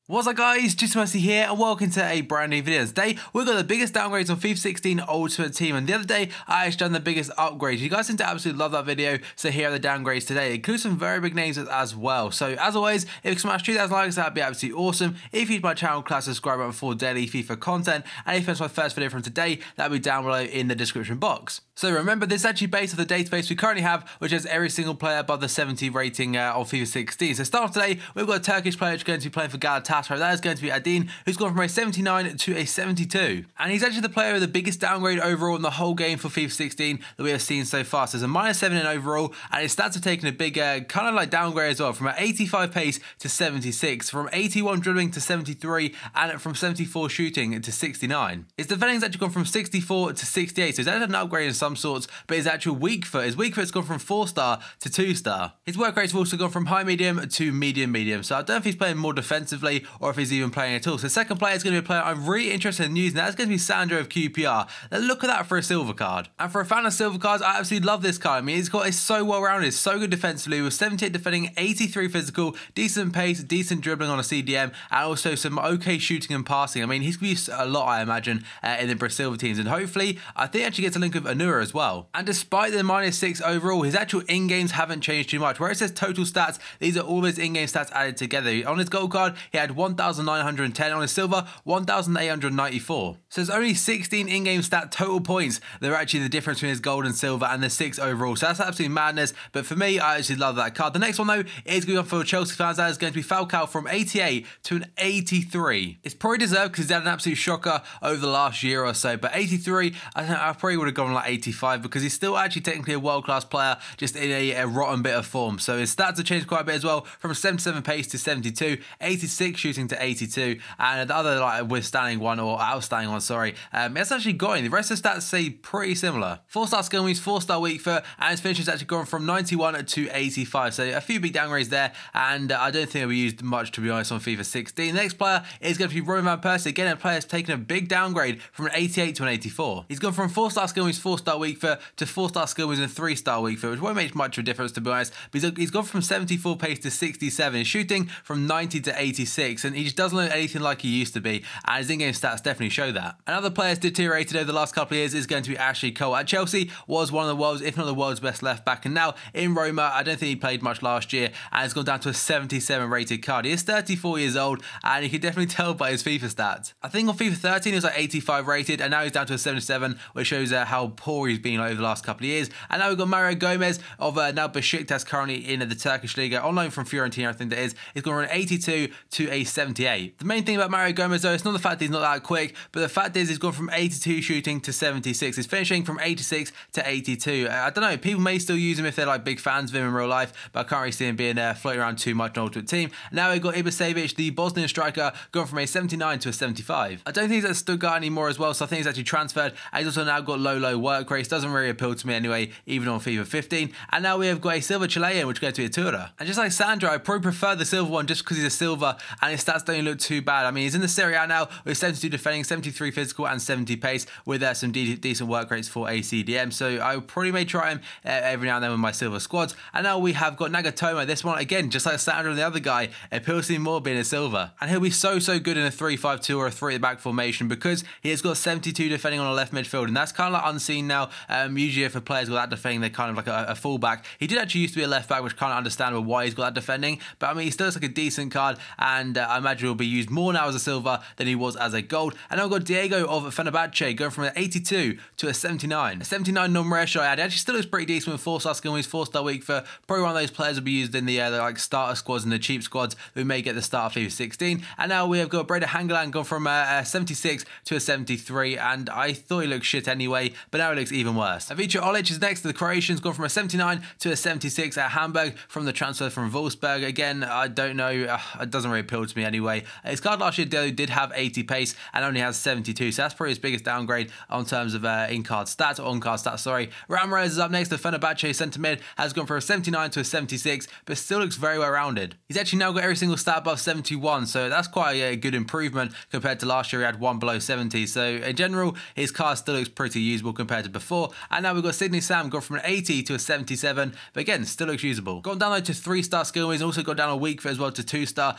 What's up guys, just Mercy here and welcome to a brand new video. Today we've got the biggest downgrades on FIFA 16 Ultimate Team, and the other day I actually done the biggest upgrades. You guys seem to absolutely love that video, so here are the downgrades today. It includes some very big names as well. So as always, if you smash 2,000 likes, that'd be absolutely awesome. If you're my channel, class subscribe button for daily FIFA content, and if it's my first video from today, that'll be down below in the description box. So remember, this is actually based on the database we currently have, which has every single player above the 70 rating on FIFA 16. So start off today, we've got a Turkish player who's going to be playing for Galatasaray. That is going to be Adin, who's gone from a 79 to a 72. And he's actually the player with the biggest downgrade overall in the whole game for FIFA 16 that we have seen so far. So there's a -7 in overall, and his stats have taken a big kind of like downgrade as well, from an 85 pace to 76, from 81 dribbling to 73, and from 74 shooting to 69. His defending's actually gone from 64 to 68, so he's added an upgrade in some sorts, but his actual weak foot's gone from 4-star to 2-star. His work rate's also gone from high medium to medium, so I don't know if he's playing more defensively or if he's even playing at all. So the second player is going to be a player I'm really interested in using. That's going to be Sandro of QPR. Now look at that for a silver card. And for a fan of silver cards, I absolutely love this card. I mean, it's so well rounded, so good defensively, with 78 defending, 83 physical, decent pace, decent dribbling on a CDM, and also some okay shooting and passing. I mean, he's going to be used a lot, I imagine, in the Brazil teams, and hopefully I think actually gets a link with Anura as well. And despite the -6 overall, his actual in-games haven't changed too much. Where it says total stats, these are all his in-game stats added together. On his gold card, he had 1,910. On his silver, 1,894. So there's only 16 in-game stat total points that are actually the difference between his gold and silver, and the 6 overall. So that's absolutely madness. But for me, I actually love that card. The next one though is going to be for Chelsea fans. That is going to be Falcao from 88 to an 83. It's probably deserved because he's had an absolute shocker over the last year or so. But 83, I probably would have gone like 85 because he's still actually technically a world-class player, just in a rotten bit of form. So his stats have changed quite a bit as well, from 77 pace to 72, 86 shooting to 82, and the other like outstanding one, sorry, it's actually going. The rest of the stats say pretty similar. 4-star skill means 4-star weak foot, and his finish has actually gone from 91 to 85. So a few big downgrades there, and I don't think it'll be used much, to be honest, on FIFA 16. The next player is going to be PERSIE. Again, a player has taken a big downgrade from an 88 to an 84. He's gone from 4-star skill means 4-star weak foot to 4-star skill means and 3-star weak foot, which won't make much of a difference, to be honest. But he's gone from 74 pace to 67. His shooting from 90 to 86, and he just doesn't look anything like he used to be, and his in-game stats definitely show that. Another player that's deteriorated over the last couple of years is going to be Ashley Cole. At Chelsea, was one of the world's, if not the world's best left back, and now in Roma, I don't think he played much last year, and has gone down to a 77 rated card. He is 34 years old, and you can definitely tell by his FIFA stats. I think on FIFA 13 he was like 85 rated, and now he's down to a 77, which shows how poor he's been over the last couple of years. And now we've got Mario Gomez of now Besiktas, currently in the Turkish Liga, on loan from Fiorentina, I think that is. He's gone from an 82 to a 78. The main thing about Mario Gomez though, it's not the fact that he's not that quick, but the fact is he's gone from 82 shooting to 76. He's finishing from 86 to 82. I don't know, people may still use him if they're like big fans of him in real life, but I can't really see him being floating around too much in Ultimate Team. Now we've got Ibisevic, the Bosnian striker, gone from a 79 to a 75. I don't think he's at Stuttgart anymore as well, so I think he's actually transferred. And he's also now got low work rates. Doesn't really appeal to me anyway, even on FIFA 15. And now we have got a silver Chilean, which is going to be a Tura. And just like Sandro, I probably prefer the silver one just because he's a silver and his stats don't look too bad. I mean, he's in the Serie A now with 72 defending, 73 physical, and 70 pace, with some decent work rates for a CDM. So I probably may try him every now and then with my silver squads. And now we have got Nagatomo. This one, again, just like Sandro and the other guy, appeals to me more being a silver. And he'll be so good in a 3-5-2 or a 3 at the back formation because he has got 72 defending on a left midfield. And that's kind of like unseen now. Usually if a player's got that defending, they're kind of like a fullback. He did actually used to be a left back, which kind of understandable why he's got that defending. But I mean, he still looks like a decent card, and I imagine he'll be used more now as a silver than he was as a gold. And now we've got Diego of Fenerbahce going from an 82 to a 79. A 79 non-rare shot ad. He actually still looks pretty decent with 4-star skill. He's 4-star weak for probably one of those players will be used in the like starter squads and the cheap squads who may get the start of FIFA 16. And now we have got Breda Hangeland gone from a 76 to a 73, and I thought he looked shit anyway, but now he looks even worse. Ivica Olic is next to the Croatians, gone from a 79 to a 76 at Hamburg from the transfer from Wolfsburg. Again, I don't know, it doesn't really appeal to me anyway. His card last year though did have 80 pace and only has 72, so that's probably his biggest downgrade on terms of in-card stats, or on-card stats, sorry. Ramirez is up next. The Fenerbahce centre mid has gone from a 79 to a 76, but still looks very well rounded. He's actually now got every single stat above 71, so that's quite a good improvement compared to last year. He had one below 70, so in general his card still looks pretty usable compared to before. And now we've got Sydney Sam gone from an 80 to a 77, but again still looks usable. Gone down though to 3-star skill, he's also gone down a weak foot as well to 2-star.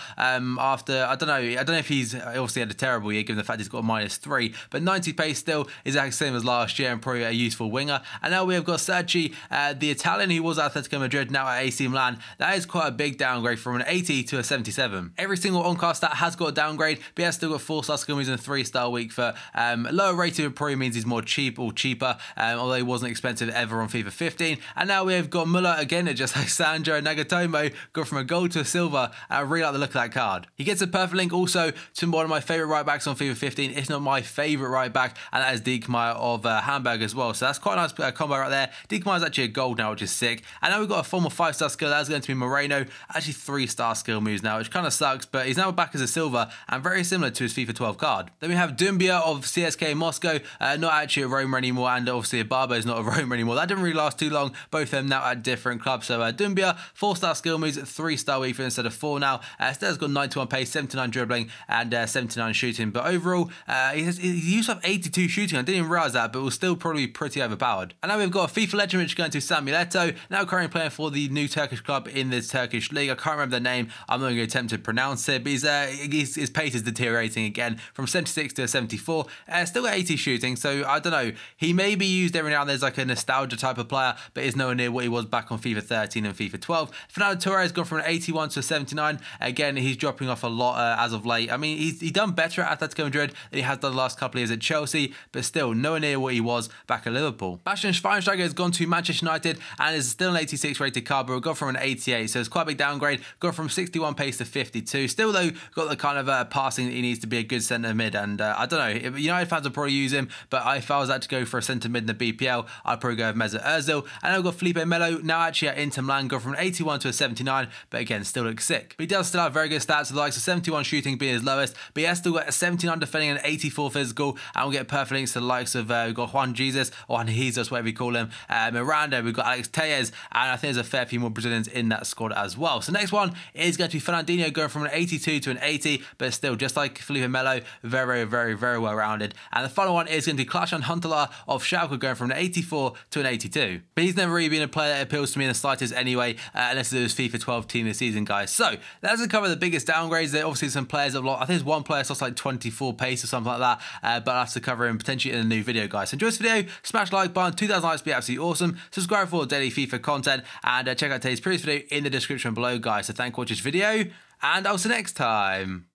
after, I don't know if he's obviously had a terrible year given the fact he's got a -3, but 90 pace still is the same as last year and probably a useful winger. And now we have got Sergi, the Italian who was at Atletico Madrid, now at AC Milan. That is quite a big downgrade from an 80 to a 77. Every single on-card stat has got a downgrade, but he has still got 4-star skill moves and a 3-star weak foot. Lower rated probably means he's more cheaper, although he wasn't expensive ever on FIFA 15. And now we have got Muller again, just like Sandro and Nagatomo, got from a gold to a silver. I really like the look of that card. He gets a perfect link also to one of my favourite right backs on FIFA 15, if not my favourite right back, and that is Diekmeyer of Hamburg as well. So that's quite a nice combo right there. Diekmeyer is actually a gold now, which is sick. And now we've got a former 5-star skill. That's going to be Moreno, actually 3-star skill moves now, which kind of sucks, but he's now back as a silver and very similar to his FIFA 12 card. Then we have Doumbia of CSK Moscow, not actually at Roma anymore, and obviously Barbo is not at Roma anymore. That didn't really last too long. Both of them now at different clubs. So Doumbia, 4-star skill moves, 3-star weak foot instead of 4 now. Still has got 91 pace, 79 dribbling, and 79 shooting. But overall, he used to have 82 shooting. I didn't even realise that, but it was still probably pretty overpowered. And now we've got a FIFA legend, which is going to Samuel Eto'o, now currently playing for the new Turkish club in the Turkish league. I can't remember the name. I'm not going to attempt to pronounce it, but his pace is deteriorating again from 76 to a 74. Still got 80 shooting, so I don't know. He may be used every now and then as like a nostalgia type of player, but is nowhere near what he was back on FIFA 13 and FIFA 12. Fernando Torres has gone from an 81 to a 79. Again, he's dropping off a lot as of late. I mean, he's done better at Atletico Madrid than he has done the last couple of years at Chelsea, but still nowhere near what he was back at Liverpool. Bastian Schweinsteiger has gone to Manchester United and is still an 86 rated card, but got from an 88, so it's quite a big downgrade. Got from 61 pace to 52. Still though, got the kind of passing that he needs to be a good centre mid, and I don't know, United fans will probably use him, but if I was out to go for a centre mid in the BPL, I'd probably go with Mesut Ozil. And I've got Felipe Melo, now actually at Inter Milan, got from an 81 to a 79, but again, still looks sick. But he does still have very good stats, with the likes of 71 shooting being his lowest, but he has still got a 79 defending and 84 physical, and we'll get perfect links to the likes of, we've got Juan Jesus, or Juan Jesus, whatever you call him, Miranda, we've got Alex Tellez, and I think there's a fair few more Brazilians in that squad as well. So next one is going to be Fernandinho, going from an 82 to an 80, but still, just like Felipe Melo, very well rounded. And the final one is going to be Klaas-Jan Huntelaar of Schalke, going from an 84 to an 82. But he's never really been a player that appeals to me in the slightest anyway, unless it was FIFA 12 team this season, guys. So that's to cover the biggest downgrades. There are obviously some players that have lost, I think there's one player lost like 24 pace or something like that, but I'll have to cover him potentially in a new video, guys. So enjoy this video, smash the like button, 2,000 likes would be absolutely awesome. Subscribe for daily FIFA content, and check out today's previous video in the description below, guys. So thank you for watching this video, and I'll see you next time.